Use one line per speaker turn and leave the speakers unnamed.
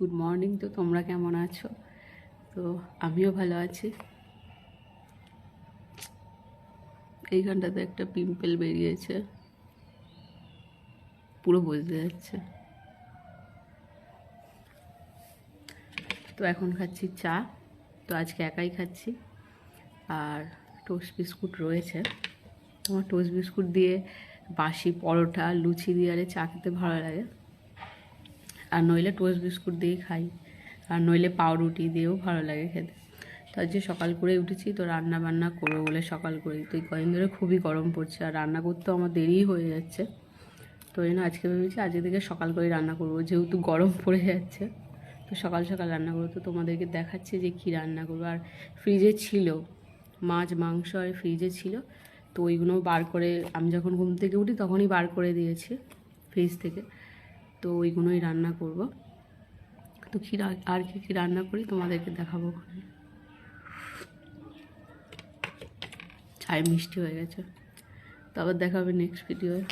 Good morning. তো তোমরা কেমন আছো? তো আমিও ভালো আছি। এইখানটাতে একটা পিম্পল বেরিয়েছে, পুরো বোঝা যাচ্ছে। তো এখন খাচ্ছি চা। তো আজকে একাই খাচ্ছি, আর টোস্ট বিস্কুট রয়েছে। তোমার টোস্ট বিস্কুট দিয়ে বাসি পরোটা লুচি দিয়ে আরে চা খেতে ভালো লাগে, আর নইলে টোস্ট বিস্কুট দিয়েই খাই, আর নইলে পাউরুটি দিয়েও ভালো লাগে খেতে। তো আজকে সকাল করে উঠেছি, তো রান্না বান্না করবো বলে সকাল করেই। তো এই কদিন ধরে খুবই গরম পড়ছে, আর রান্না করতেও আমার দেরিই হয়ে যাচ্ছে। তো এই জন্য আজকে ভেবেছি আজকে থেকে সকাল করেই রান্না করবো, যেহেতু গরম পড়ে যাচ্ছে। তো সকাল সকাল রান্না করবো। তো তোমাদেরকে দেখাচ্ছি যে কী রান্না করবো। আর ফ্রিজে ছিল মাছ মাংস, আর ফ্রিজে ছিল, তো ওইগুলো বার করে আমি যখন ঘুম থেকে উঠি তখনই বার করে দিয়েছি ফ্রিজ থেকে। তো ওইগুলোই রান্না করব। তো আর কী রান্না করি তোমাদেরকে দেখাবো ওখানে। চায় মিষ্টি হয়ে গেছে। তো আবার দেখা হবে নেক্সট ভিডিওয়ে।